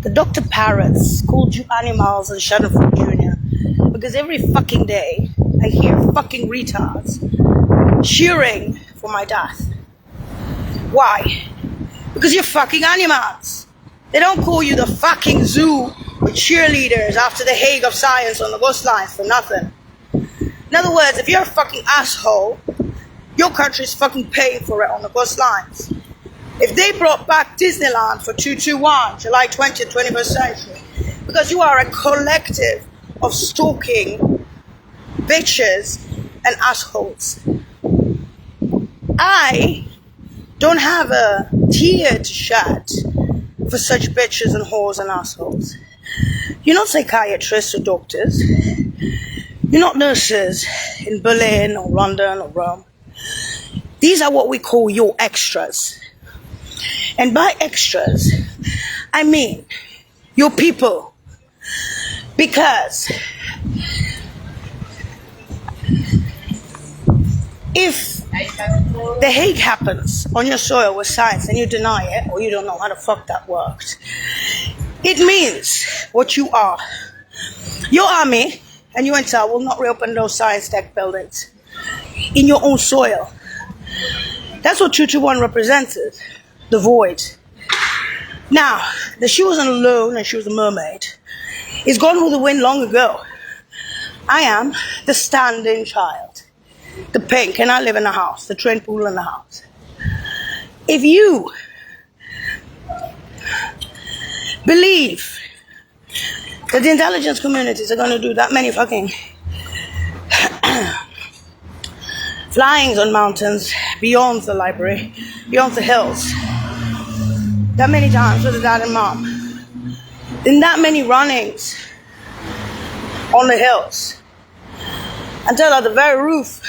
The Dr. Parrots called you animals and Schadenfreude Jr. because every fucking day I hear fucking retards cheering for my death. Why? Because you're fucking animals. They don't call you the fucking zoo with cheerleaders after the Hague of Science on the coastlines for nothing. In other words, if you're a fucking asshole, your country's fucking paying for it on the coastlines. If they brought back Disneyland for 221, July 20th, 21st century, because you are a collective of stalking bitches and assholes, I don't have a tear to shed for such bitches and whores and assholes. You're not psychiatrists or doctors. You're not nurses in Berlin or London or Rome. These are what we call your extras. And by extras, I mean your people. Because if the Hague happens on your soil with science and you deny it, or you don't know how the fuck that works, it means what you are. Your army and UNTEL will not reopen those science tech buildings in your own soil. That's what 221 represented, the void. Now, that she wasn't alone and she was a mermaid is gone with the wind long ago. I am the standing child, the pink, and I live in a house, the trained pool in the house. If you believe that the intelligence communities are going to do that many fucking flyings on mountains beyond the library, beyond the hills, that many times with the dad and mom, in that many runnings on the hills, until at the very roof,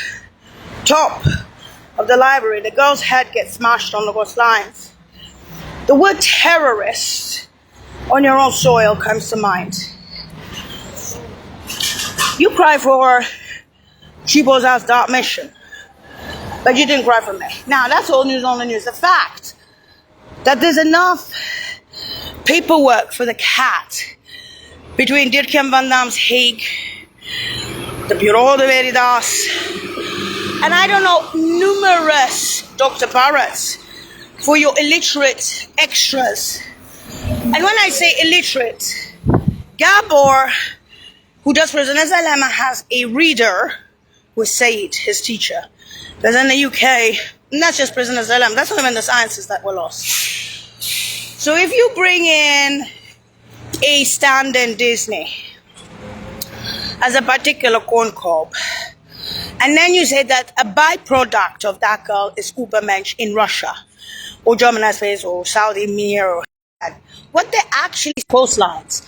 top of the library, the girl's head gets smashed on the coastlines, the word terrorist on your own soil comes to mind. You cry for Chibo's ass dark mission, but you didn't cry for me. Now, that's old news on the news. The fact that there's enough paperwork for the cat between Dirk Jan van Dam's Hague, the Bureau de Veritas, and I don't know, numerous Dr. Parrots for your illiterate extras. And when I say illiterate, Gabor, who does Prisoner's Dilemma, has a reader with Said, his teacher. Because in the UK, and that's just Prisoner's Dilemma, that's not even the sciences that were lost. So if you bring in a stand-in Disney as a particular corn cob, and then you say that a byproduct of that girl is Übermensch in Russia, or German airspace, or Saudi Mir, or what they actually coastlines.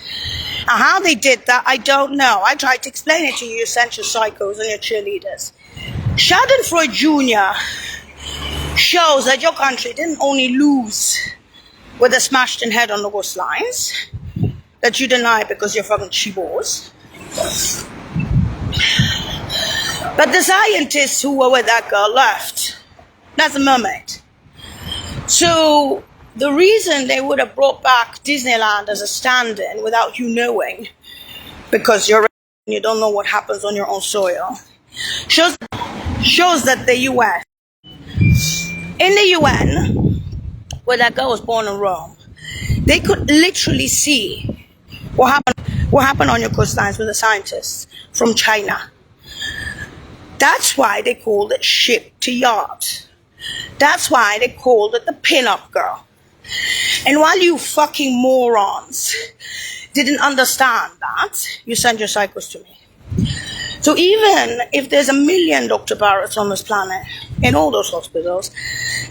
And how they did that, I don't know. I tried to explain it to you essential psychos and your cheerleaders. Schadenfreude Jr. shows that your country didn't only lose with a smashed in head on the coastlines, that you deny because you're fucking chibos, but the scientists who were with that girl left. That's a mermaid. So the reason they would have brought back Disneyland as a stand-in without you knowing, because you don't know what happens on your own soil, shows that the UN, in the UN, where that girl was born in Rome, they could literally see what happened on your coastlines with the scientists from China. That's why they called it ship to yacht. That's why they called it the pin-up girl. And while you fucking morons didn't understand that, you sent your psychos to me. So even if there's 1 million Dr. Parrots on this planet, in all those hospitals,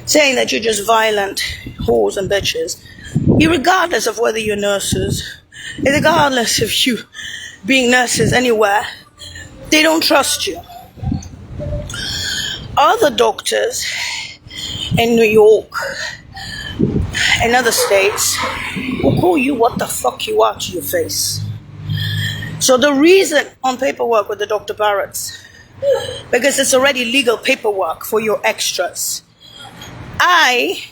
saying that you're just violent whores and bitches, regardless of whether you're nurses, regardless of you being nurses anywhere, they don't trust you. Other doctors in New York and other states will call you what the fuck you are to your face. So the reason on paperwork with the Dr. Parrots, because it's already legal paperwork for your extras. I,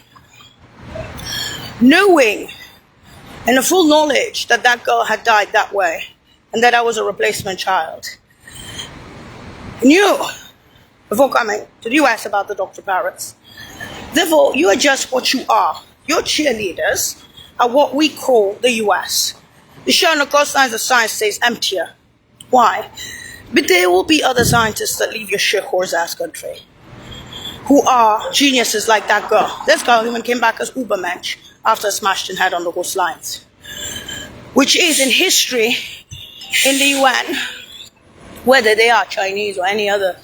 knowing in the full knowledge that that girl had died that way and that I was a replacement child, knew before coming to the US about the Dr. Parrots. Therefore, you are just what you are. Your cheerleaders are what we call the US. The show on the coastlines of science stays emptier. Why? But there will be other scientists that leave your shit horse ass country, who are geniuses like that girl. This girl even came back as Ubermensch after a smashed in head on the coastlines, which is in history in the UN, whether they are Chinese or any other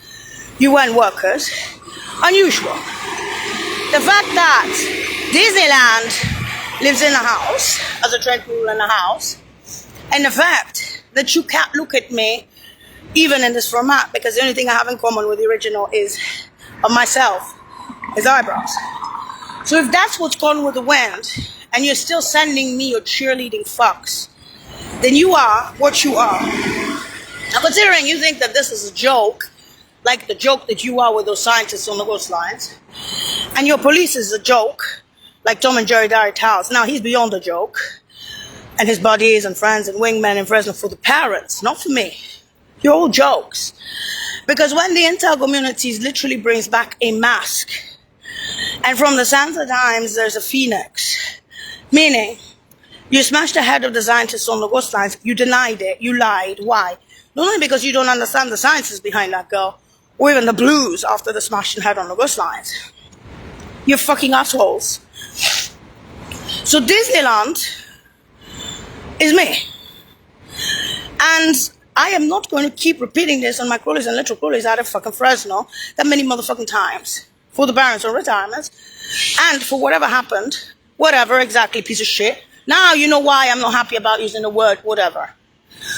UN workers, unusual. The fact that Disneyland lives in a house, as a trained pool in a house, and the fact that you can't look at me even in this format, because the only thing I have in common with the original is of myself, is eyebrows. So if that's what's gone with the wind, and you're still sending me your cheerleading fucks, then you are what you are. Now, considering you think that this is a joke, like the joke that you are with those scientists on the coastlines, and your police is a joke, like Tom and Jerry Diary Towers. Now, he's beyond a joke, and his buddies and friends and wingmen in Fresno for the parents, not for me. You're all jokes. Because when the intel community literally brings back a mask, and from the sands of times there's a phoenix, meaning you smashed the head of the scientists on the coastlines, you denied it, you lied. Why? Not only because you don't understand the sciences behind that girl, or even the blues after the smashed head on the coastlines. You're fucking assholes. So Disneyland is me. And I am not going to keep repeating this on my crawlies and literal crawlies out of fucking Fresno that many motherfucking times for the parents on retirement and for whatever happened, whatever exactly, piece of shit. Now you know why I'm not happy about using the word whatever.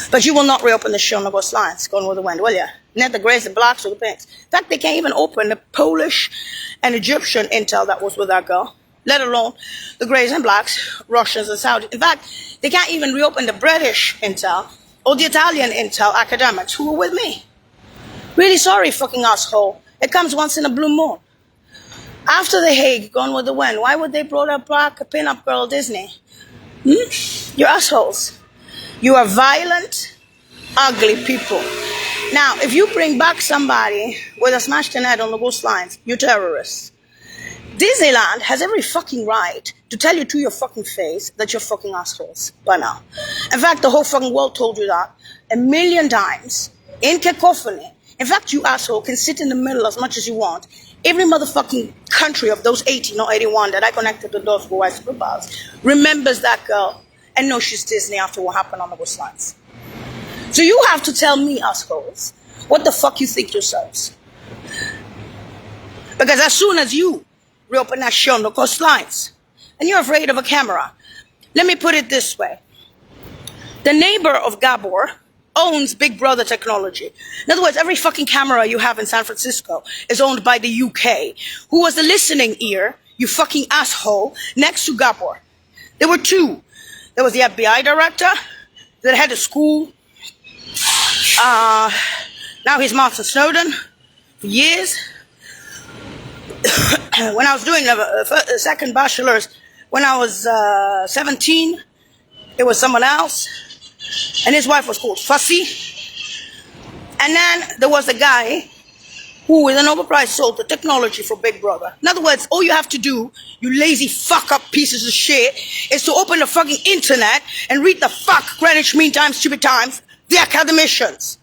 But you will not reopen the show on the coastlines, Gone with the Wind, will you? Not the greys, the blacks, or the pinks. In fact, they can't even open the Polish and Egyptian intel that was with that girl, let alone the greys and blacks, Russians and Saudis. In fact, they can't even reopen the British intel or the Italian intel academics who were with me. Really sorry, fucking asshole. It comes once in a blue moon. After The Hague, Gone with the Wind, why would they brought up back a pin-up girl Disney? You're assholes. You are violent, ugly people. Now, if you bring back somebody with a smashed head on the coastlines, you're terrorists. Disneyland has every fucking right to tell you to your fucking face that you're fucking assholes by now. In fact, the whole fucking world told you that 1,000,000 times in cacophony. In fact, you asshole can sit in the middle as much as you want. Every motherfucking country of those 80, not 81, that I connected the dots for White Superbars remembers that girl and knows she's Disney after what happened on the coastlines. So you have to tell me, assholes, what the fuck you think yourselves. Because as soon as you reopen that show on the coastlines, and you're afraid of a camera, let me put it this way. The neighbor of Gabor owns Big Brother technology. In other words, every fucking camera you have in San Francisco is owned by the UK, who was the listening ear, you fucking asshole, next to Gabor. There were two. There was the FBI director that had a school. Now he's Martin Snowden for years. When I was doing the second bachelor's, when I was 17, it was someone else. And his wife was called Fussy. And then there was a guy who, with an overpriced, sold the technology for Big Brother. In other words, all you have to do, you lazy fuck-up pieces of shit, is to open the fucking internet and read the fuck Greenwich Mean Time, Stupid Times, the academicians.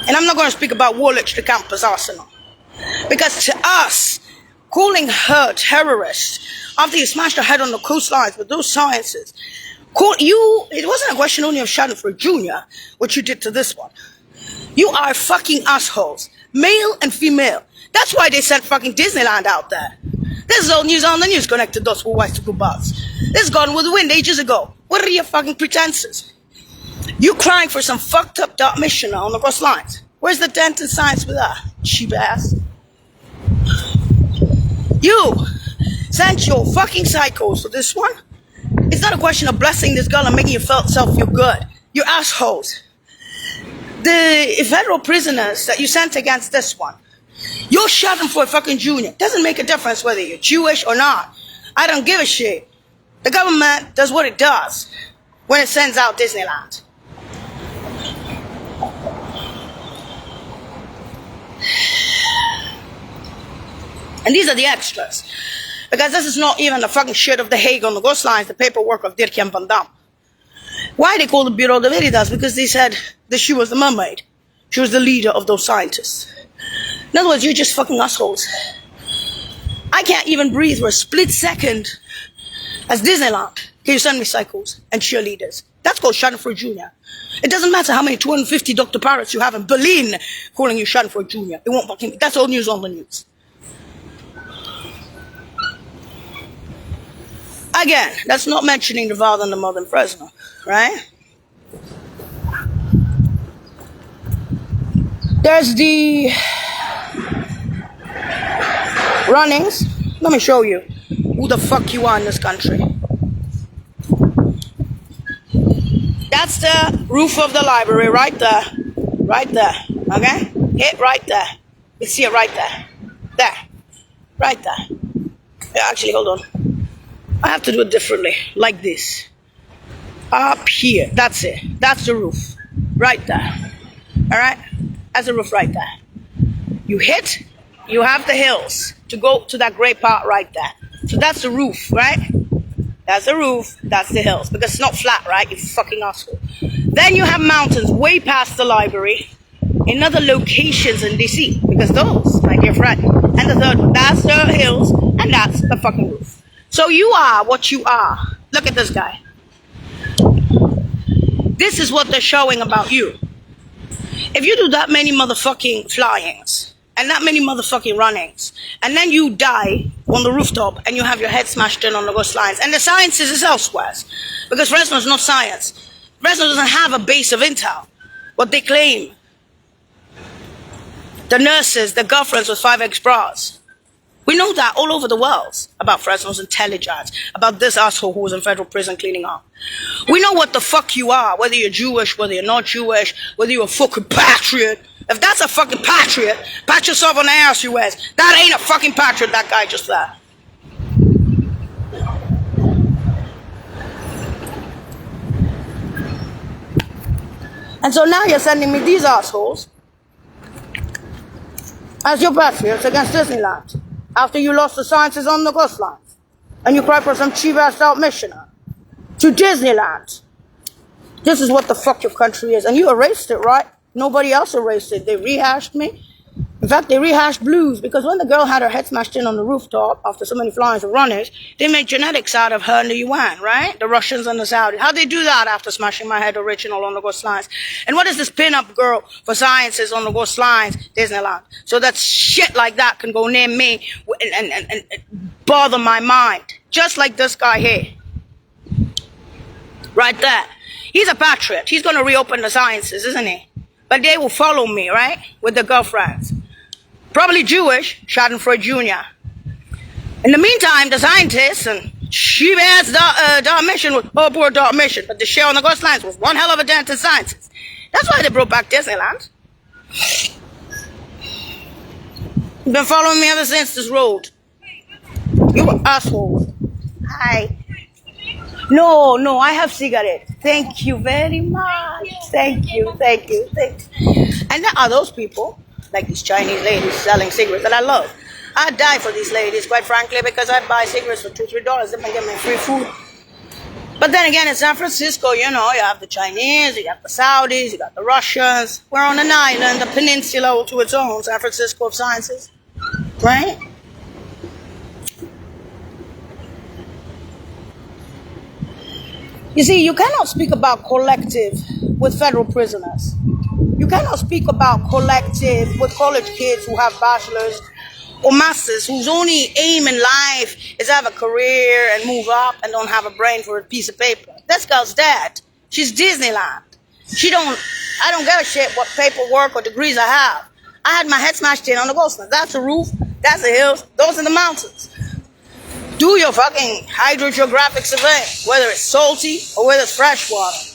And I'm not going to speak about Woolwich, the campus arsenal. Because to us, calling her terrorist after you smashed her head on the coastlines with those sciences, it wasn't a question only of Schadenfreude Jr., what you did to this one. You are fucking assholes, male and female. That's why they sent fucking Disneyland out there. This is old news on the news, connected dots for White Superbars. This is Gone with the Wind ages ago. What are your fucking pretenses? You crying for some fucked up dark missioner on the coastlines. Where's the dent in science with that, cheap ass? You sent your fucking psychos for this one. It's not a question of blessing this girl and making yourself feel good. You're assholes. The federal prisoners that you sent against this one, you're shouting for a fucking junior. Doesn't make a difference whether you're Jewish or not. I don't give a shit. The government does what it does when it sends out Disneyland. And these are the extras. Because this is not even the fucking shit of The Hague on the Ghost Lines, the paperwork of Dirk-Jan van Dam. Why they called the Bureau de Veritas? Because they said that she was the mermaid. She was the leader of those scientists. In other words, you're just fucking assholes. I can't even breathe for a split second as Disneyland. Can you send me psychos and cheerleaders? That's called Schadenfreude Jr. It doesn't matter how many 250 Dr. Parrots you have in Berlin calling you Schadenfreude Jr. It won't fucking... That's old news on the news. Again, that's not mentioning the father and the mother in Fresno, right? There's the runnings. Let me show you who the fuck you are in this country. That's the roof of the library right there. Right there, okay? Hit right there. You see it right there. There. Right there. Yeah, actually, hold on. I have to do it differently, like this. Up here, that's it. That's the roof, right there. All right? That's the roof right there. You hit, you have the hills to go to that gray part right there. So that's the roof, right? That's the roof, that's the hills. Because it's not flat, right? You fucking asshole. Then you have mountains way past the library in other locations in DC. Because those, my dear friend. And the third one, that's the hills and that's the fucking roof. So you are what you are. Look at this guy. This is what they're showing about you. If you do that many motherfucking flyings and that many motherfucking runnings and then you die on the rooftop and you have your head smashed in on the Ghost Lines and the science is elsewhere because Fresno is not science. Fresno doesn't have a base of intel. What they claim. The nurses, the girlfriends with 5X bras. We know that all over the world about Fresno's intelligence, about this asshole who was in federal prison cleaning up. We know what the fuck you are, whether you're Jewish, whether you're not Jewish, whether you're a fucking patriot. If that's a fucking patriot, pat yourself on the ass, you ass. That ain't a fucking patriot, that guy just there. And so now you're sending me these assholes as your patriots against Disneyland. After you lost the sciences on the Ghost Lines. And you cry for some cheap-ass out missioner. To Disneyland. This is what the fuck your country is. And you erased it, right? Nobody else erased it. They rehashed me. In fact, they rehashed blues. Because when the girl had her head smashed in on the rooftop, after so many flyings and runners, they made genetics out of her and the UN, right? The Russians and the Saudis. How'd they do that after smashing my head original on the Ghost Lines? And what is this pin-up girl for sciences on the Ghost Lines? Disneyland. So that shit like that can go near me and bother my mind. Just like this guy here. Right there. He's a patriot. He's going to reopen the sciences, isn't he? But they will follow me, right? With the girlfriends. Probably Jewish, Schadenfreude Jr. In the meantime, the scientists and cheap-ass Dart Mission was poor Dart Mission, but the shit on the Ghost Lines was one hell of a dent in sciences. That's why they brought back Disneyland. You've been following me ever since this road. You assholes. Hi. No, I have cigarettes. Thank you very much. Thank you. And there are those people, like these Chinese ladies selling cigarettes that I love. I'd die for these ladies, quite frankly, because I'd buy cigarettes for $2, $3. They might get me free food. But then again, in San Francisco, you know, you have the Chinese, you have the Saudis, you got the Russians. We're on an island, a peninsula all to its own, San Francisco of sciences. Right? You see, you cannot speak about collective with federal prisoners. You cannot speak about collective with college kids who have bachelors or masters whose only aim in life is to have a career and move up and don't have a brain for a piece of paper. This girl's dead. She's Disneyland. I don't give a shit what paperwork or degrees I have. I had my head smashed in on the Ghost Lines. That's the roof, that's the hills, those are the mountains. Do your fucking hydrogeographic survey, whether it's salty or whether it's fresh water.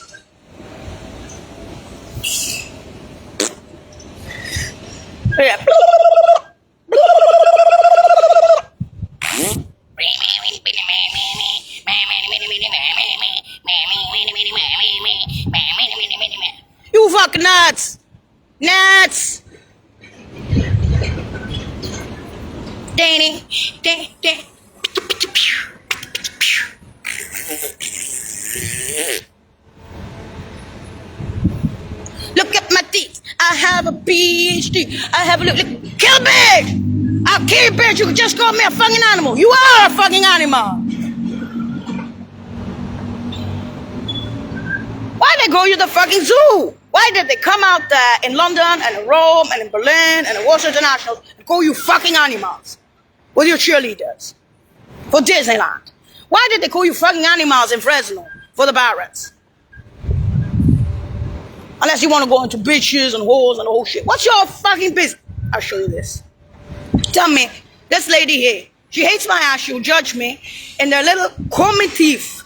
Yeah. fuck nuts? Nuts. Danny. Look at my teeth. I have a PhD. I have a look. Kill bitch. I'll kill you, bitch. You can just call me a fucking animal. You are a fucking animal. Why they go to the fucking zoo? Why did they come out there in London and in Rome and in Berlin and in Warsaw International and call you fucking animals with your cheerleaders for Disneyland? Why did they call you fucking animals in Fresno for the Barretts? Unless you want to go into bitches and whores and the whole shit. What's your fucking business? I'll show you this. Tell me, this lady here, she hates my ass, she'll judge me in their little crummy teeth.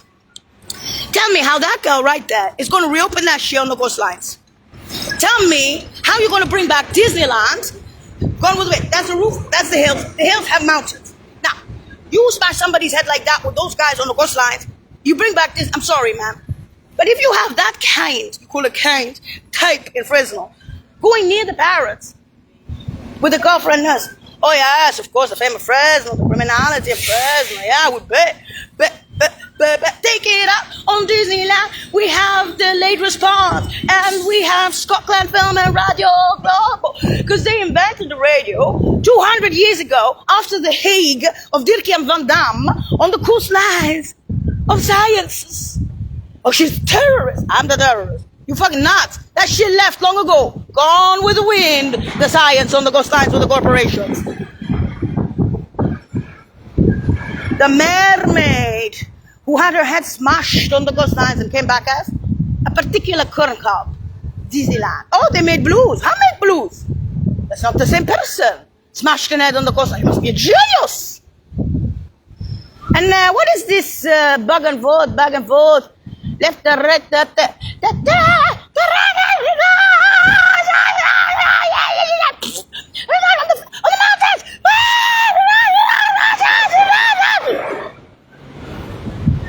Tell me how that girl right there is going to reopen that shit on the coastlines. Tell me how you're going to bring back Disneyland. Gone with the wind. That's the roof, that's the hills. The hills have mountains. Now, you smash somebody's head like that with those guys on the coastlines, you bring back this, I'm sorry, man. But if you have that kind, you call it kind, type in Fresno, going near the Barretts with a girlfriend nurse. Oh yes, of course, the fame of Fresno, the criminality of Fresno, yeah, we bet. Take it up on Disneyland. We have the late response, and we have Scotland Film and Radio Global, because they invented the radio 200 years ago after the Hague of Dirk and Van Damme on the coastlines of sciences. Oh, she's a terrorist. I'm the terrorist. You fucking nuts. That shit left long ago. Gone with the wind. The science on the coastlines with the corporations. The mermaid who had her head smashed on the coastlines and came back as a particular corn cob. Disneyland. Oh, they made blues. How made blues? That's not the same person. Smashed an head on the coastline. You must be a genius. And what is this back and forth? Left and right, on the mountains.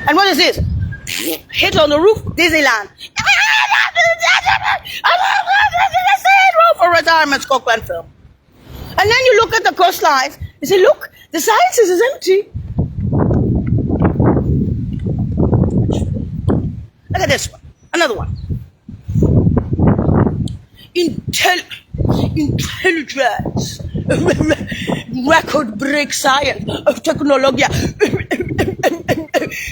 And what is this? Hit on the roof, Disneyland. For retirement, Scotland Film. And then you look at the coastlines. You say, look, the sciences is empty. Look at this one. Another one. Intelligence. Record break science of technology.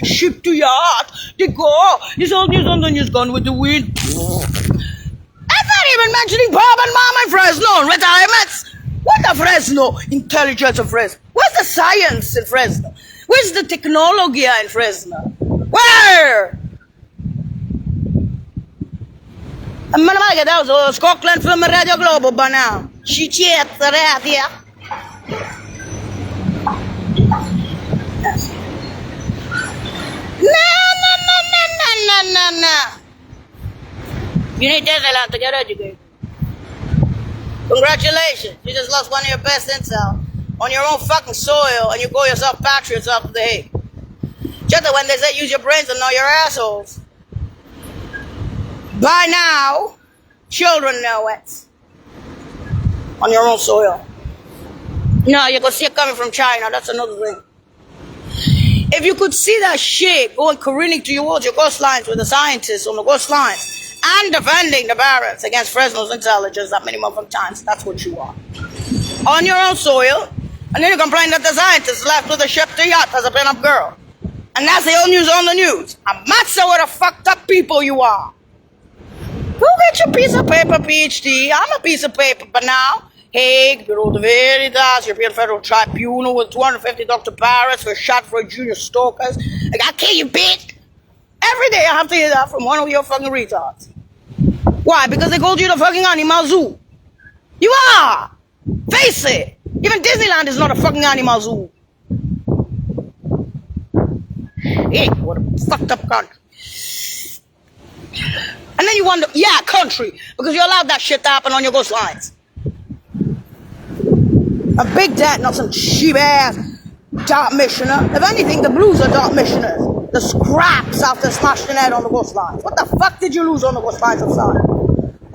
Ship to yard. They go. It's all news on the news, gone with the wind. I'm not even mentioning Bob and Mom in Fresno and retirements. What the Fresno? Intelligence of Fresno. Where's the science in Fresno? Where's the technology in Fresno? Where? And man, that was Scotland Film and Radio Global by now. She cheats the radio. No. You need Disneyland to get educated. Congratulations. You just lost one of your best intel on your own fucking soil, and you call yourself patriots off the Hague. Just when they say use your brains and know your assholes. By now, children know it. On your own soil. No, you can see it coming from China. That's another thing. If you could see that shit going careening towards your coastlines with the scientists on the coastlines and defending the Barretts against Fresno's intelligence that many motherfucking times, that's what you are. On your own soil, and then you complain that the scientists left with a ship to yacht as a pin-up girl. And that's the old news on the news. I'm matzah what a fucked up people you are. Go get your piece of paper, PhD. I'm a piece of paper, but now, Hague, Bureau de Veritas, European Federal Tribunal with 250 Dr. Barretts for shot for junior stalkers. I gotta kill you, bitch. Every day I have to hear that from one of your fucking retards. Why? Because they called you the fucking animal zoo. You are! Face it! Even Disneyland is not a fucking animal zoo. Hey, what a fucked up country. And then you wonder, yeah, country, because you allowed that shit to happen on your coastlines. A big dad, not some cheap-ass dark missioner. If anything, the blues are dark missioners. The scraps after smashing head on the coastlines. What the fuck did you lose on the coastlines of South?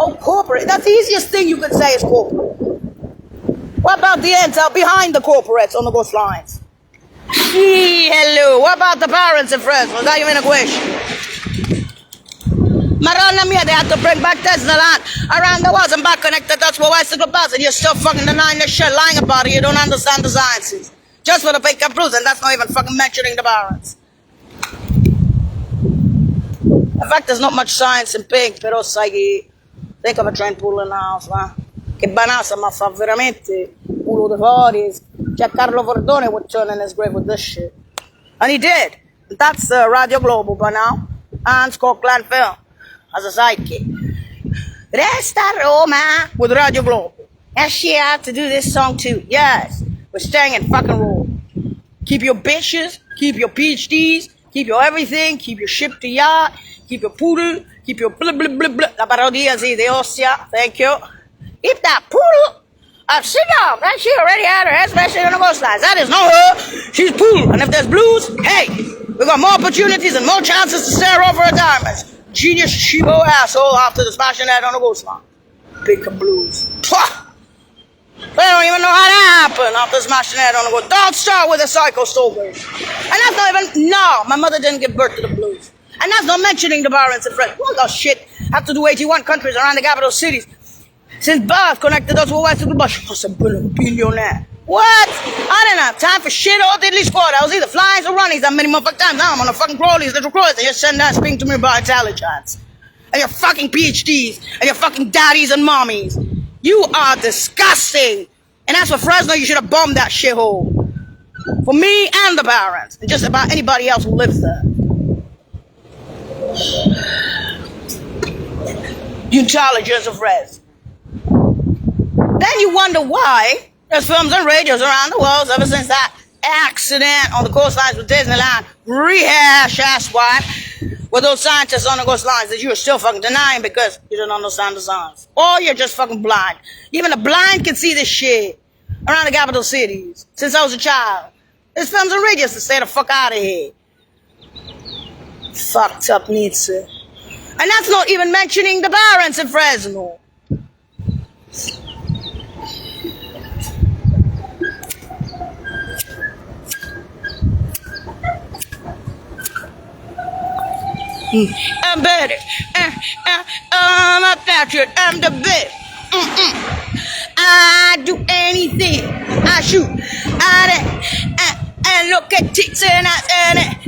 Oh, corporate. That's the easiest thing you could say is corporate. What about the intel behind the corporates on the ghost lines? Hello. What about the parents and friends? Was that even a question? Maronna mia, they had to bring back Tesla land around the walls and back connected. That's what bicycle bus, and you're still fucking denying this shit, lying about it. You don't understand the sciences. Just for the pink and blues, and that's not even fucking mentioning the parents. In fact, there's not much science in pink, però sai che think of a train pool in the house, va? Che banassa, ma fa veramente culo de fuori. Giancarlo Verdone would turn in his grave with this shit. And he did. That's Radio Globo by now. And Scotland Film as a sidekick. Resta Roma with Radio Globo. And she had to do this song too. Yes, we're staying in fucking Rome. Keep your bitches, keep your PhDs, keep your everything, keep your ship to yacht, keep your poodle, keep your blah blah blah blah. La parodia de Ostia, thank you. Keep that poodle. Sit down. That she already had her especially on the ghost lines. That is not her. She's poodle. And if there's blues, hey, we got more opportunities and more chances to stare over her diamonds. Genius cheapo asshole after the smashing head on the ghost line. Pink and blues. Pwah! They don't even know how that happened after smashing head on the ghost. Don't start with a psycho story. And that's not even, no, my mother didn't give birth to the blues. And that's not mentioning the parents and friends. What the shit have to do 81 countries around the capital cities. Since birth connected us with Western Bush. I must have been a billionaire. What? I didn't have time for shit all diddly squad. I was either flying or running that many motherfucking times. Now I'm on a fucking crawlies, little crawlies. They just send that speaking to me about intelligence. And your fucking PhDs. And your fucking daddies and mommies. You are disgusting. And as for Fresno, you should have bombed that shithole. For me and the parents. And just about anybody else who lives there. The intelligence of Res. Then you wonder why there's films and radios around the world ever since that accident on the coastlines with Disneyland. Rehash, that's why. With those scientists on the coastlines that you are still fucking denying because you don't understand the science. Or you're just fucking blind. Even the blind can see this shit around the capital cities since I was a child. There's films and radios to stay the fuck out of here. Fucked up Nietzsche. And that's not even mentioning the parents in Fresno. I'm better. I'm a patriot. I'm the best. I do anything. I shoot. And look at tits and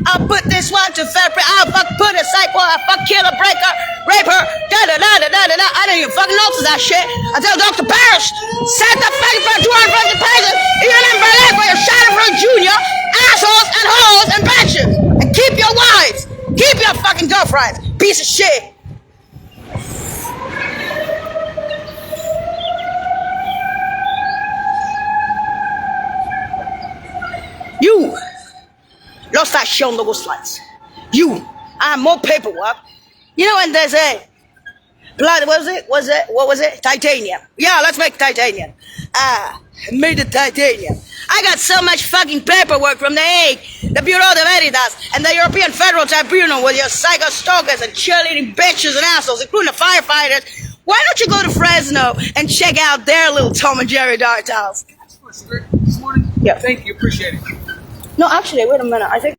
I'll put this one to fabric. I'll put a psycho. I'll kill a breaker, rape her. Da da da da da da. I don't even fucking notice that shit. I tell Dr. Parrish, set the fucking for 250 pages. Even in Berlin where you're shouting for junior assholes and hoes and bitches. And keep your wives. Keep your fucking girlfriends, piece of shit. You lost that shit on the ghost lights. You, I have more paperwork. You know when there's a blood, what was it? Titanium. Yeah, let's make titanium. Made the titanium. I got so much fucking paperwork from The Hague, the Bureau de Veritas, and the European Federal Tribunal with your psycho stalkers and cheerleading bitches and assholes, including the firefighters. Why don't you go to Fresno and check out their little Tom and Jerry Dark House? Can I ask for a cigarette this morning? Yeah. Thank you, appreciate it. No, actually, wait a minute. I think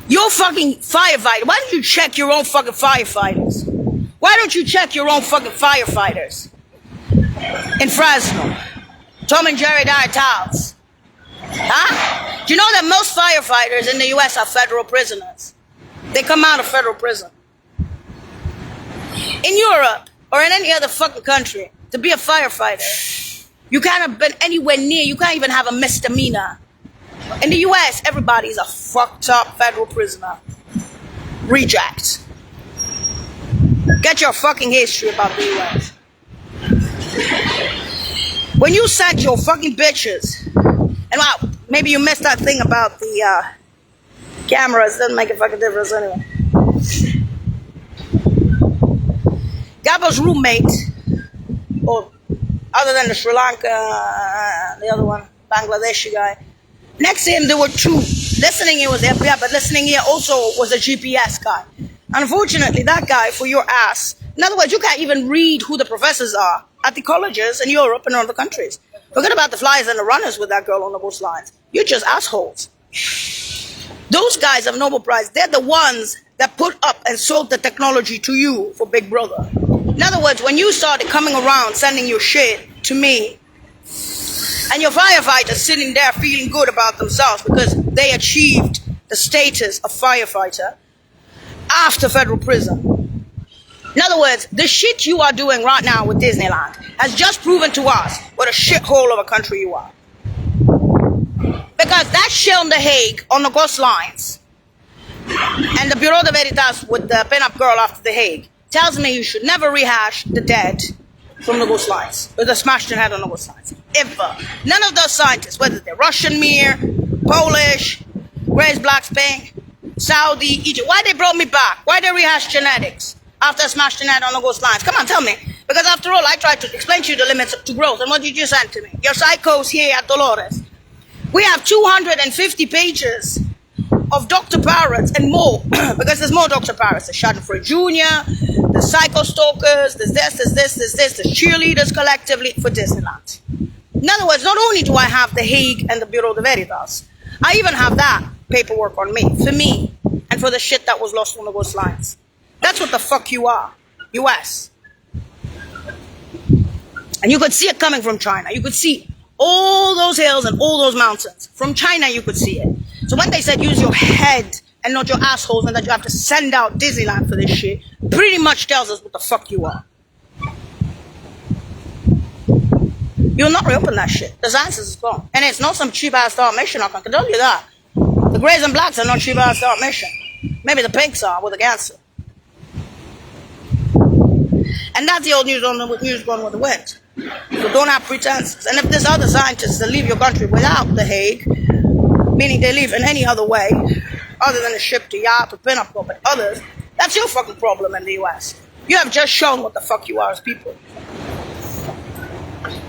you're fucking firefighter. Why don't you check your own fucking firefighters? Why don't you check your own fucking firefighters in Fresno? Tom and Jerry Dark House. Huh? Do you know that most firefighters in the U.S. are federal prisoners? They come out of federal prison. In Europe, or in any other fucking country, to be a firefighter, you can't have been anywhere near, you can't even have a misdemeanor. In the U.S., everybody's a fucked up federal prisoner. Reject. Get your fucking history about the U.S. When you sent your fucking bitches, and wow, maybe you missed that thing about the cameras, doesn't make a fucking difference anyway. Gabo's roommate, or other than the Sri Lanka, the other one, Bangladeshi guy, next to him there were two. Listening here was the FBI, but listening here also was a GPS guy. Unfortunately, that guy, for your ass, in other words, you can't even read who the professors are at the colleges in Europe and other countries. Forget about the flyers and the runners with that girl on the bus lines. You're just assholes. Those guys have Nobel Prize. They're the ones that put up and sold the technology to you for Big Brother. In other words, when you started coming around sending your shit to me, and your firefighters sitting there feeling good about themselves because they achieved the status of firefighter after federal prison. In other words, the shit you are doing right now with Disneyland has just proven to us what a shithole of a country you are. Because that shit on The Hague, on the Ghost Lines, and the Bureau de Veritas with the pin-up girl after The Hague, tells me you should never rehash the dead from the Ghost Lines, or the smashed head on the Ghost Lines. Ever. None of those scientists, whether they're Russian Mir, Polish, Grace Blackspink, Saudi, Egypt, why they brought me back? Why they rehash genetics after smashed head on the Ghost Lines? Come on, tell me. Because after all, I tried to explain to you the limits to growth, and what did you send to me? Your psychos here at Dolores. We have 250 pages of Dr. Parrots and more, because there's more Dr. Parrots. There's Schadenfreude Jr., the Psycho Stalkers, there's the cheerleaders collectively for Disneyland. In other words, not only do I have The Hague and the Bureau de Veritas, I even have that paperwork on me, for me, and for the shit that was lost on the Ghost Lines. That's what the fuck you are, US. And you could see it coming from China. You could see all those hills and all those mountains. From China, you could see it. So when they said use your head and not your assholes and that you have to send out Disneyland for this shit, pretty much tells us what the fuck you are. You'll not reopen that shit. The science is gone. And it's not some cheap-ass Star Mission, I can tell you that. The Greys and Blacks are not cheap-ass Star Mission. Maybe the Pinks are with the cancer. And that's the old news on the news going with the wind. So don't have pretenses. And if there's other scientists that leave your country without The Hague, meaning they leave in any other way, other than a ship to yacht or pin-up club, but others, that's your fucking problem in the US. You have just shown what the fuck you are as people.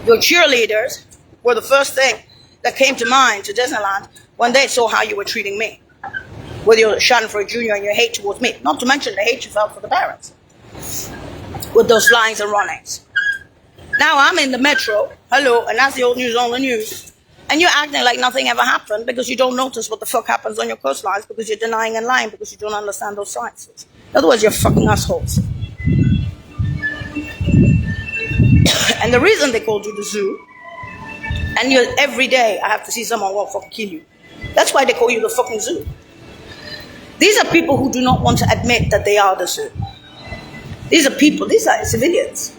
Your cheerleaders were the first thing that came to mind to Disneyland when they saw how you were treating me. With your Schadenfreude Jr. and your hate towards me. Not to mention the hate you felt for the parents. With those flyings and runnings. Now I'm in the metro, hello, and that's the old news on the news. And you're acting like nothing ever happened because you don't notice what the fuck happens on your coastlines, because you're denying and lying, because you don't understand those sciences. In other words, you're fucking assholes. And the reason they called you the zoo, and every day I have to see someone who will fucking kill you. That's why they call you the fucking zoo. These are people who do not want to admit that they are the zoo. These are people, these are civilians.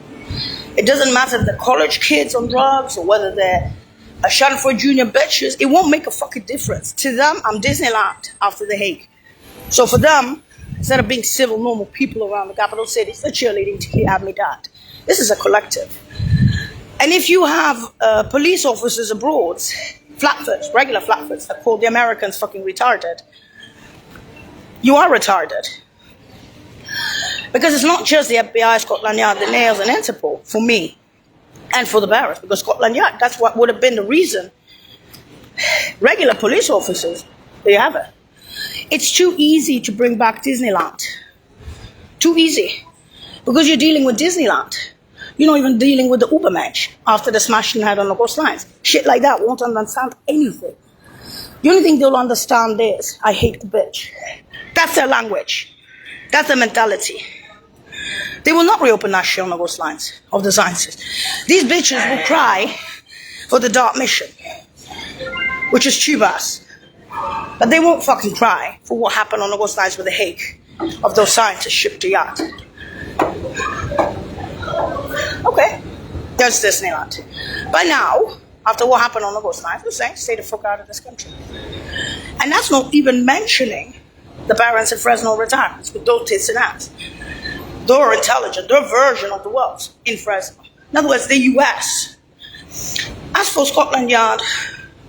It doesn't matter if they're college kids on drugs or whether they're a Schadenfreude Jr. bitches. It won't make a fucking difference. To them, I'm Disneyland after The Hague. So for them, instead of being civil, normal people around the capital cities, they're cheerleading to have me dad. This is a collective. And if you have police officers abroad, flatfoots, regular flatfoots, that call the Americans fucking retarded, you are retarded. Because it's not just the FBI, Scotland Yard, the Nails, and Interpol, for me, and for the Barretts, because Scotland Yard, that's what would have been the reason. Regular police officers, they have it. It's too easy to bring back Disneyland. Too easy. Because you're dealing with Disneyland. You're not even dealing with the Ubermensch after the smashing head on the Ghost Lines. Shit like that won't understand anything. The only thing they'll understand is, I hate the bitch. That's their language. That's their mentality. They will not reopen that shit on the Ghost Lines of the sciences. These bitches will cry for the Dark Mission, which is Chivas. But they won't fucking cry for what happened on the Ghost Lines with The Hague of those scientists shipped to yacht. Okay, there's Disneyland. By now, after what happened on the Ghost Lines, they're saying stay the fuck out of this country. And that's not even mentioning the parents in Fresno retirements with those tits and ass. They're intelligent, their version of the world in Fresno. In other words, the US. As for Scotland Yard,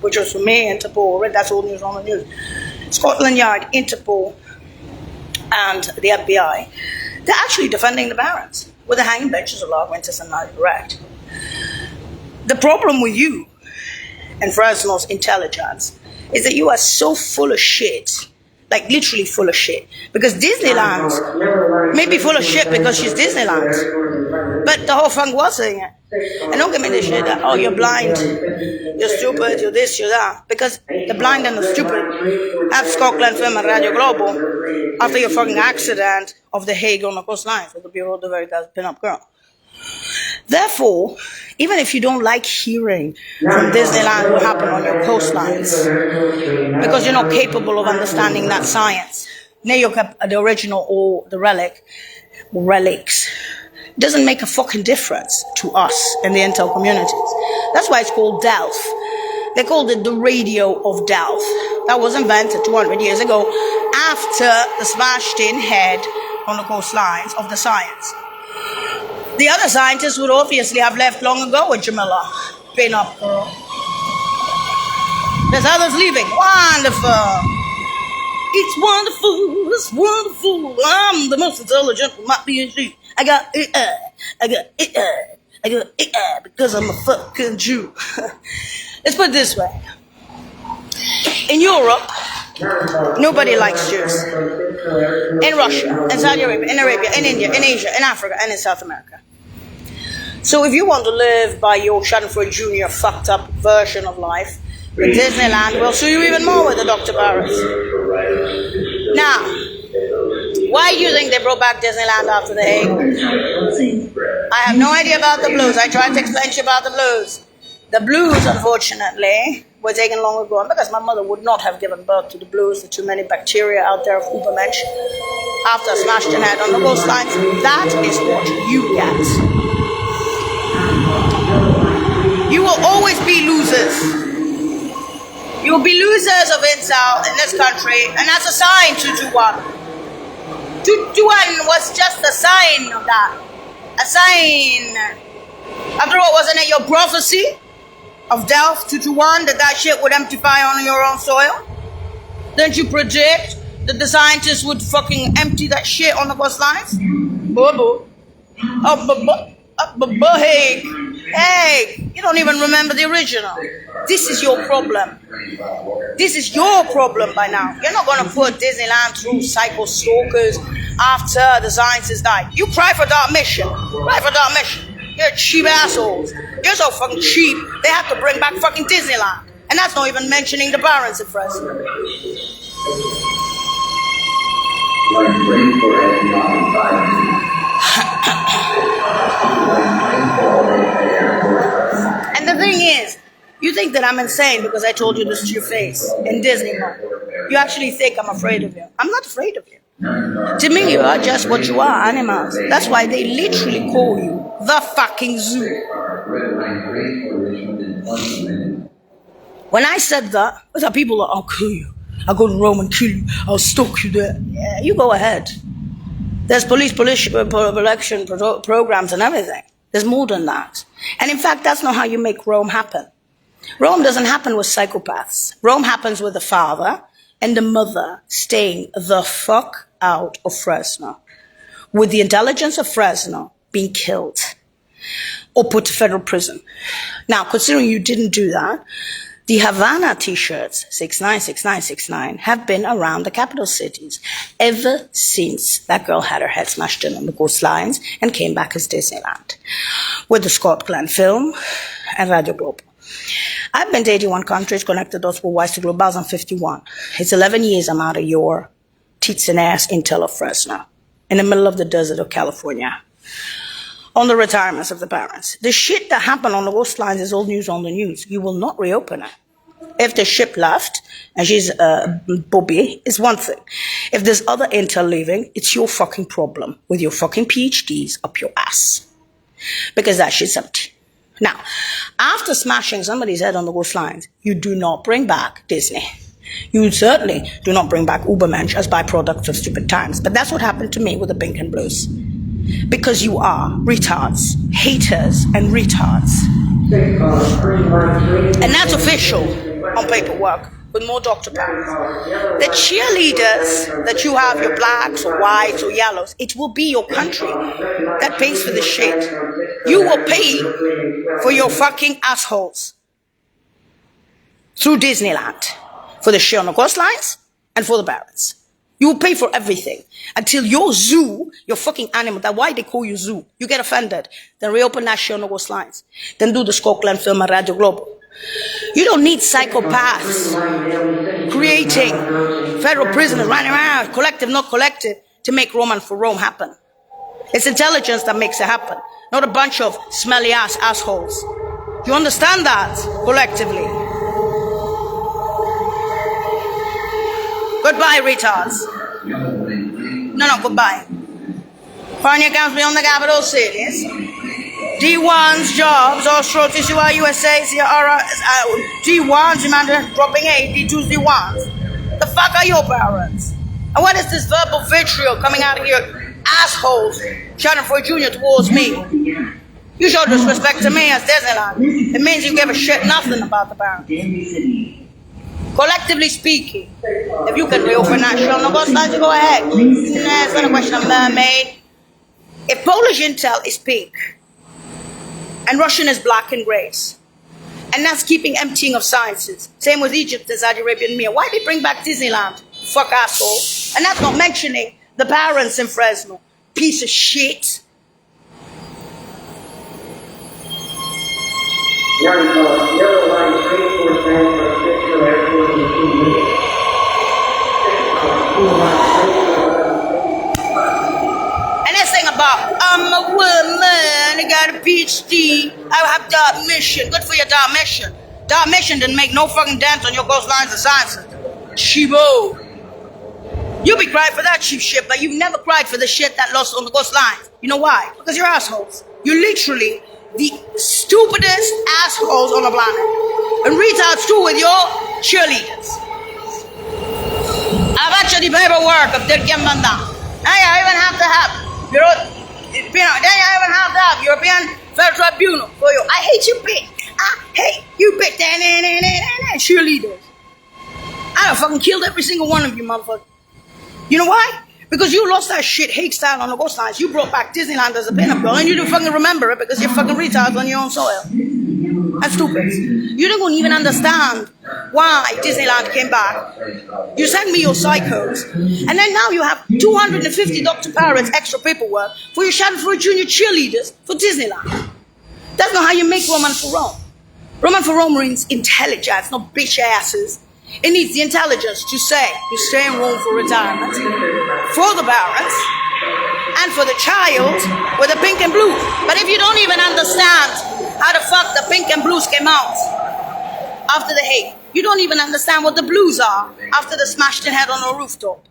which was for me, Interpol, that's all news on the news. Scotland Yard, Interpol, and the FBI, they're actually defending the parents. with the hanging benches of log winters and not erect. The problem with you and Fresno's intelligence is that you are so full of shit, like literally full of shit. Because Disneyland may be full of shit because she's Disneyland, but the whole funk was saying it. And don't give me this shit that, oh, you're blind, you're stupid, you're this, you're that. Because the blind and the stupid have Scotland Film and Radio Globo after your fucking accident of the Hague on the coastlines with the Bureau de Veritas pin-up girl. Therefore, even if you don't like hearing from Disneyland what happened on your coastlines, because you're not capable of understanding that science, the original or the relics, doesn't make a fucking difference to us and the intel communities. That's why it's called Delft. They called it the radio of Delft. That was invented 200 years ago after the smashed-in head on the coastlines of the science. The other scientists would obviously have left long ago with Jamila, pin-up girl. There's others leaving. Wonderful. It's wonderful. It's wonderful. I'm the most intelligent with my PhD. I got it because I'm a fucking Jew. Let's put it this way. In Europe, nobody likes Jews. In Russia, in Saudi Arabia, in India, in Asia, in Africa, and in South America. So if you want to live by your Schadenfreude Jr. fucked up version of life, Disneyland will sue you even more with the Dr. Barretts. Now, why do you think they brought back Disneyland after the Hague? I have no idea about the blues. I tried to explain to you about the blues. The blues, unfortunately, were taken long ago, and because my mother would not have given birth to the blues, the too many bacteria out there of Ubermensch, after I smashed an head on the coastlines, that is what you get. You will always be losers. You will be losers of incel in this country, and that's a sign, 221. 221 was just a sign of that. A sign. After all, wasn't it your prophecy of Delft 221 that shit would emptify on your own soil? Didn't you predict that the scientists would fucking empty that shit on the coastlines? Hey, you don't even remember the original. This is your problem. This is your problem by now. You're not going to put Disneyland through psycho stalkers after the scientists died. You cry for Dark Mission. Cry for Dark Mission. You're cheap assholes. You're so fucking cheap, they have to bring back fucking Disneyland. And that's not even mentioning the Barons at Fresno. And the thing is, you think that I'm insane because I told you this to your face in Disney World. You actually think I'm afraid of you. I'm not afraid of you. To me, you are just what you are, animals. That's why they literally call you the fucking zoo. When I said that, there are people that, I'll kill you. I'll go to Rome and kill you. I'll stalk you there. Yeah, you go ahead. There's police election programs and everything. There's more than that. And in fact, that's not how you make Rome happen. Rome doesn't happen with psychopaths. Rome happens with the father and the mother staying the fuck out of Fresno, with the intelligence of Fresno being killed or put to federal prison. Now, considering you didn't do that, the Havana t-shirts, 696969, have been around the capital cities ever since that girl had her head smashed in on the coastlines and came back as Disneyland, with the Scotland Film and Radio Globo. I've been to 81 countries, connected those with Wise to Globals on 51. It's 11 years I'm out of your teats and ass intel of Fresno, in the middle of the desert of California, on the retirements of the parents. The shit that happened on the coastlines is old news on the news. You will not reopen it. If the ship left, and she's Bobby, is one thing. If there's other intel leaving, it's your fucking problem with your fucking PhDs up your ass. Because that shit's empty. Now, after smashing somebody's head on the coastlines, you do not bring back Disney. You certainly do not bring back Ubermensch as byproducts of stupid times. But that's what happened to me with the Pink and Blues. Because you are retards, haters and retards. And that's official on paperwork. with more Dr. Parrots. The cheerleaders that you have, your blacks or whites or yellows, it will be your country that pays for the shit. You will pay for your fucking assholes through Disneyland, for the shit on the coastlines and for the Barretts. You will pay for everything until your zoo, your fucking animal, that's why they call you zoo. You get offended. Then reopen that shit on the coastlines. Then do the Scotland film at Radio Global. You don't need psychopaths creating federal prisoners running around, collective, not collective, to make Roman for Rome happen. It's intelligence that makes it happen, not a bunch of smelly ass assholes. You understand that collectively? Goodbye, retards. No, goodbye. Foreign accounts beyond the capital cities. D1's jobs, Austro, TCY, USA, D1s, imagine dropping 8, D2s, D1s. The fuck are your parents? And what is this verbal vitriol coming out of your assholes shouting for a junior towards me? You show disrespect to me as Disneyland. It means you give a shit nothing about the parents. Collectively speaking, if you can reopen that show, no go start, you go ahead. Nah, it's not a question of mermaid. If Polish intel is pink, and Russian is black and grays, and that's keeping emptying of sciences. Same with Egypt and Saudi Arabian Mir. Why they bring back Disneyland? Fuck asshole. And that's not mentioning the parents in Fresno. Piece of shit. And this thing about, I'm a woman, I got a PhD, I have dark mission. Good for your dark mission. Dark mission didn't make no fucking dent on your coastlines of sciences. Chibo. You be crying for that cheap shit, but you've never cried for the shit that lost on the coastlines. You know why? Because you're assholes. You're literally the stupidest assholes on the planet. And retards too with your cheerleaders. I've actually paperwork of Dirk Banda. I even have to have European Federal Tribunal for you. I hate you, bitch. I hate you, bitch. Cheerleaders. I done fucking killed every single one of you, motherfucker. You know why? Because you lost that shit hate style on the coastlines. You brought back Disneyland as a pinup girl, and you didn't fucking remember it because you're fucking retards on your own soil. That's stupid. You don't even understand why Disneyland came back. You send me your psychos, and then now you have 250 Dr. Parrots extra paperwork for your shadow for junior cheerleaders for Disneyland. That's not how you make Roman for Rome. Roman for Rome means intelligence, not bitch asses. It needs the intelligence to say you stay in Rome for retirement, for the parents, and for the child with the pink and blue. But if you don't even understand how the fuck the pink and blues came out after the hate, you don't even understand what the blues are after the smashed in head on a rooftop.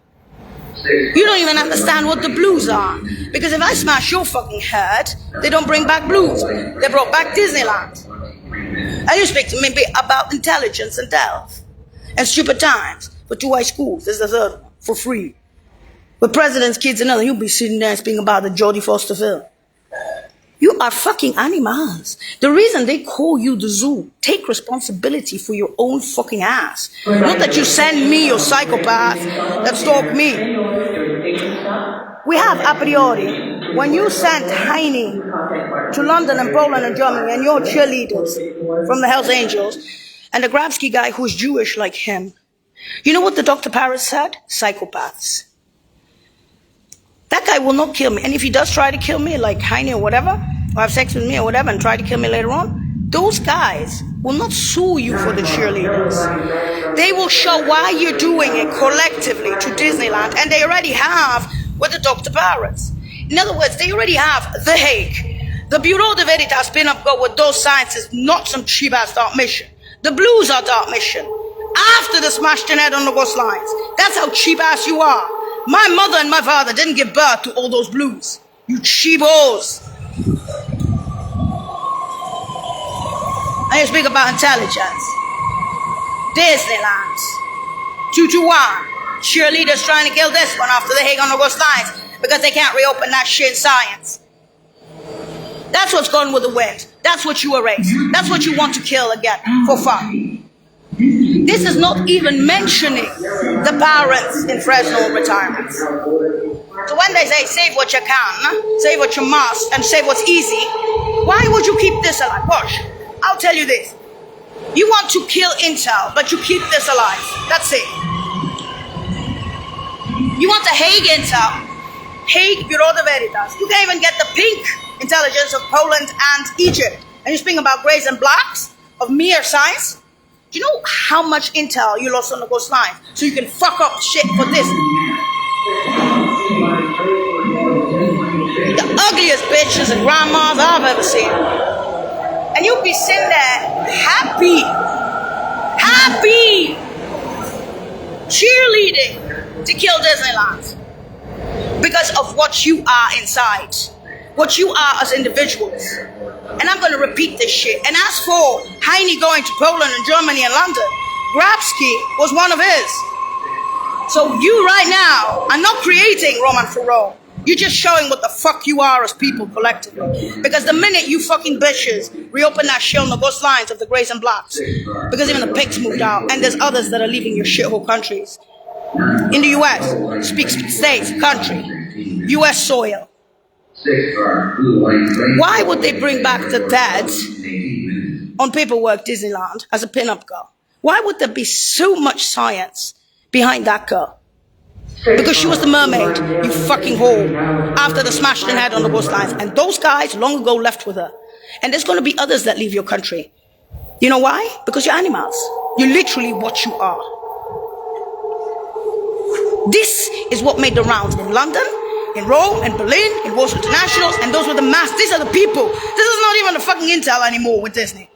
You don't even understand what the blues are. Because if I smash your fucking head, they don't bring back blues. They brought back Disneyland. And you speak to me about intelligence and health. And stupid times for 2 high schools. There's the third one for free. With president's kids and other, you'll be sitting there speaking about the Jodie Foster film. You are fucking animals. The reason they call you the zoo, take responsibility for your own fucking ass. Not that you send me your psychopath that stalk me. We have a priori. When you sent Heine to London and Poland and Germany and your cheerleaders from the Hells Angels, and the Grabsky guy who's Jewish like him. You know what the Dr. Parrots said? Psychopaths. That guy will not kill me. And if he does try to kill me, like Heine or whatever, or have sex with me or whatever, and try to kill me later on, those guys will not sue you for the cheerleaders. They will show why you're doing it collectively to Disneyland, and they already have with the Dr. Parrots. In other words, they already have The Hague. The Bureau de Veritas spin-off go with those sciences, not some cheap-ass dark mission. The blues are dark mission. After the smashed in head on the coastlines. That's how cheap ass you are. My mother and my father didn't give birth to all those blues. You cheapos. And you speak about intelligence. Disneyland. 221. Cheerleaders trying to kill this one after the Hague on the coastlines because they can't reopen that shit science. That's what's gone with the wind. That's what you erase. That's what you want to kill again for fun. This is not even mentioning the parents in Fresno retirements. So when they say save what you can, save what you must, and save what's easy, why would you keep this alive? Watch, I'll tell you this. You want to kill Intel, but you keep this alive. That's it. You want to Hague Intel, Hague Bureau de Veritas. You can't even get the pink intelligence of Poland and Egypt. And you're speaking about grays and blacks of mere science. Do you know how much intel you lost on the coastline so you can fuck up shit for this? The ugliest bitches and grandmas I've ever seen. And you'll be sitting there happy, cheerleading to kill Disneyland because of what you are inside, what you are as individuals. And I'm going to repeat this shit. And as for Heine going to Poland and Germany and London, Grabsky was one of his. So you right now are not creating Roman Farrow. You're just showing what the fuck you are as people collectively. Because the minute you fucking bitches reopen that shit on the ghost lines of the Greys and Blacks, because even the pigs moved out, and there's others that are leaving your shithole countries. In the US, speak states, country, US soil. Why would they bring back the dead on paperwork Disneyland as a pin-up girl? Why would there be so much science behind that girl? Because she was the mermaid, you fucking whore, after the smashed in head on the coastlines. And those guys long ago left with her. And there's going to be others that leave your country. You know why? Because you're animals. You're literally what you are. This is what made the rounds in London, in Rome, in Berlin, in Warsaw Internationals, and those were the mass. These are the people. This is not even the fucking intel anymore with Disney.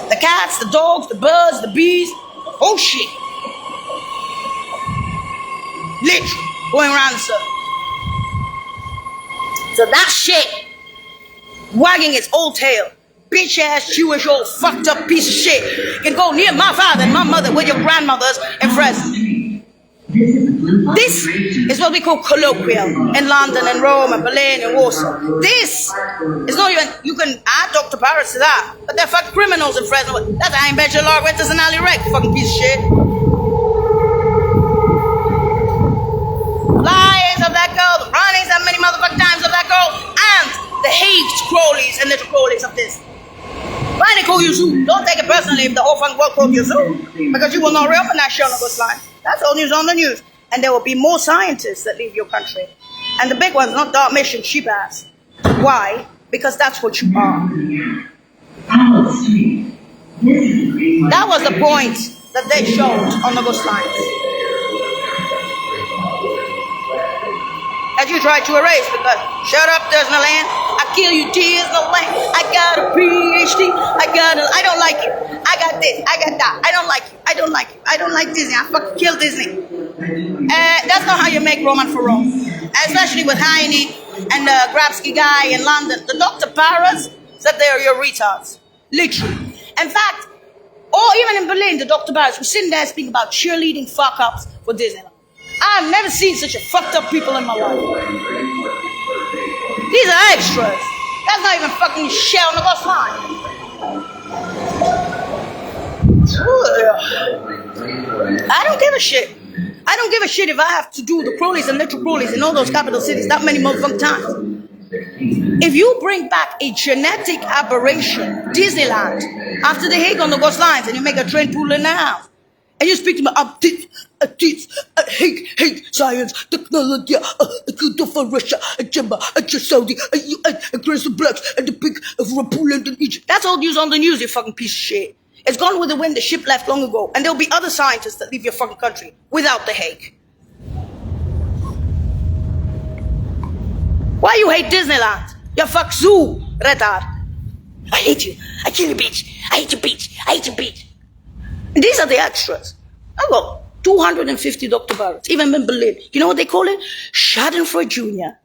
The cats, the dogs, the birds, the bees, oh shit. Literally going around in circles. So that shit, wagging its old tail, bitch ass Jewish old fucked up piece of shit, can go near my father and my mother with your grandmothers and Fresno. This is what we call colloquial in London and Rome and Berlin and Warsaw. This is not even, you can add Dr. Paris to that, but they're fucking criminals in Fresno. That's I ain't bet your Lord Winters and Ali Wreck, fucking piece of shit. Lions of that girl, the runnings that many motherfucking times of that girl, and the hate Crowleys and little Crowleys of this. Why they call you Zoo? Don't take it personally if the whole fucking world calls you Zoo, because you will not reopen that shit on the coastline. That's all news on the news. And there will be more scientists that leave your country. And the big ones, not Dark Mission, sheep ass. Why? Because that's what you are. That was the point that they showed on the coastline. That you tried to erase because, shut up, there's no land. I kill you, tears, no land. I got a PhD. I don't like you. I got this, I got that. I don't like you. I don't like you. I don't like Disney. I fucking kill Disney. That's not how you make Roman Farrow. Especially with Heine and the Grabsky guy in London. The Dr. Paras said they are your retards. Literally. In fact, or even in Berlin, the Dr. Paras was sitting there speaking about cheerleading fuck-ups for Disneyland. I've never seen such a fucked up people in my life. These are extras. That's not even fucking shit on the bus line. I don't give a shit. I don't give a shit if I have to do the Crowleys and little Crowleys in all those capital cities that many motherfucking times. If you bring back a genetic aberration, Disneyland, after the Hague on the ghost lines, and you make a train pool in the house, and you speak to me, hate, science, technology, good for Russia, Gemma, Saudi, Grace of Blacks, and the pig of Poland and Egypt. That's all news on the news, you fucking piece of shit. It's gone with the wind, the ship left long ago, and there'll be other scientists that leave your fucking country without the Hague. Why you hate Disneyland? You fuck zoo, retard. I hate you. I kill you, bitch. I hate you, bitch. I hate you, bitch. And these are the extras. I've got 250 Dr. Barretts, even in Berlin. You know what they call it? Schadenfreude Junior.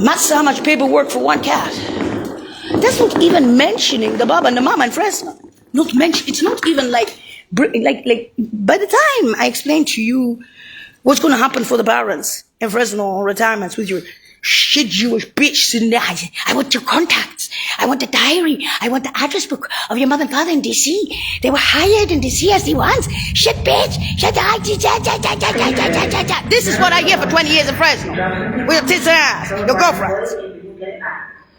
That's how much paperwork for one cat. That's not even mentioning the Baba and the Mama in Fresno. Not mention. It's not even like by the time I explain to you what's going to happen for the parents in Fresno retirements with your shit Jewish bitch sitting there. I want your contacts. I want the diary. I want the address book of your mother and father in D.C. They were hired in D.C. as the ones. Shit, bitch. Shut up. This is what I hear for 20 years in Fresno. With your tits and ass, your girlfriends.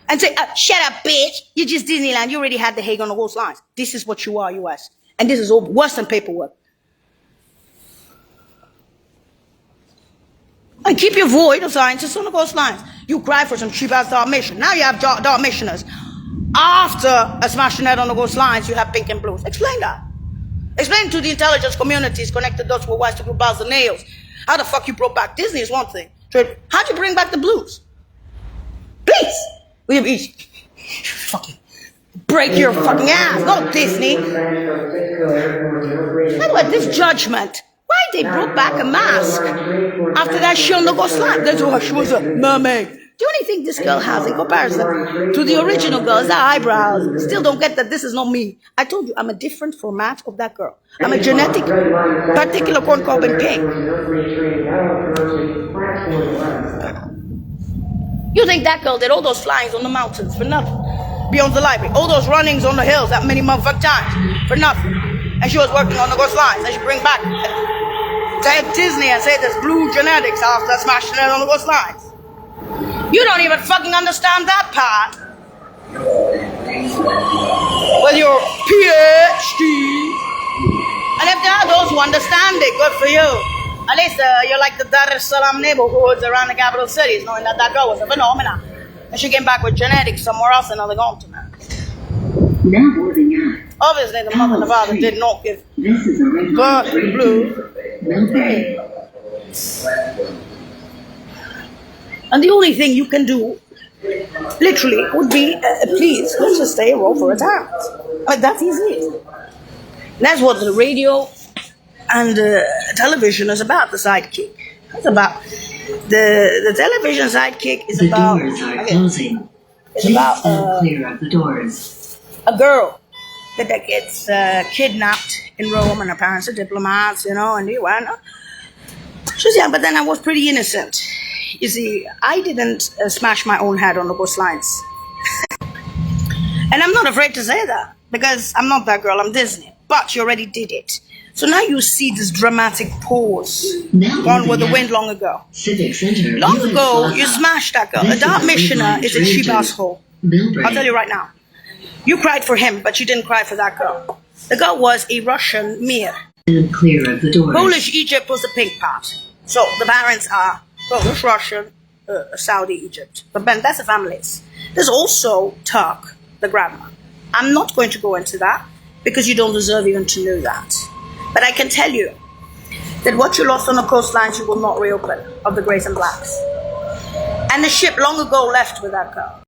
And say, shut up, bitch. You're just Disneyland. You already had the Hague on the coastlines. This is what you are, U.S. And this is all worse than paperwork. And keep your void of scientists on the coastlines. You cry for some cheap-ass Dalmatian. Now you have Dalmatianers. After a smash net on the coastlines, you have pink and blues. Explain that. Explain to the intelligence communities connected dots with whites to blue bars and nails. How the fuck you brought back Disney is one thing. How'd you bring back the blues? Please. We have each fucking break your fucking ass, not Disney. By the way, this judgment, why they brought back a mask after that show on the coastline? That's why she was a mermaid. Do you only think this girl has in comparison to the original girl? Is that eyebrows? Still don't get that this is not me. I told you, I'm a different format of that girl. I'm a genetic, particular corn cob and pink. You think that girl did all those flyings on the mountains for nothing? Beyond the library. All those runnings on the hills that many motherfucking times for nothing. And she was working on the coastlines. And she bring back to Disney and say there's blue genetics after smashing it on the coastlines. You don't even fucking understand that part. With your PhD. And if there are those who understand it, good for you. At least you're like the Dar es Salaam neighborhoods around the capital cities, knowing that that girl was a phenomenon. And she came back with genetics somewhere else in another continent. Now moving on. Obviously, the mother and the father did not give birth to blue. Okay. And the only thing you can do, literally, would be, please, let's just stay and roll for a dance. But that's easy. That's what the radio and television is about, the sidekick. It's about the television sidekick is the about doors are closing. it's Please about stand clear of the doors. a girl that gets kidnapped in Rome, and her parents are diplomats, and they went. She's young, but then I was pretty innocent. You see, I didn't smash my own head on the coastlines. And I'm not afraid to say that, because I'm not that girl, I'm Disney. But you already did it. So now you see this dramatic pause gone with the wind long ago. Civic Center. Long ago, you smashed that girl. A dark missioner is a cheap asshole. I'll tell you right now. You cried for him, but you didn't cry for that girl. The girl was a Russian Mir. Stand clear of the doors. Polish Egypt was the pink part. So the parents are Polish, Russian, Saudi Egypt. But then that's the families. There's also Turk, the grandma. I'm not going to go into that because you don't deserve even to know that. But I can tell you that what you lost on the coastlines you will not reopen, of the Greys and Blacks. And the ship long ago left with that girl.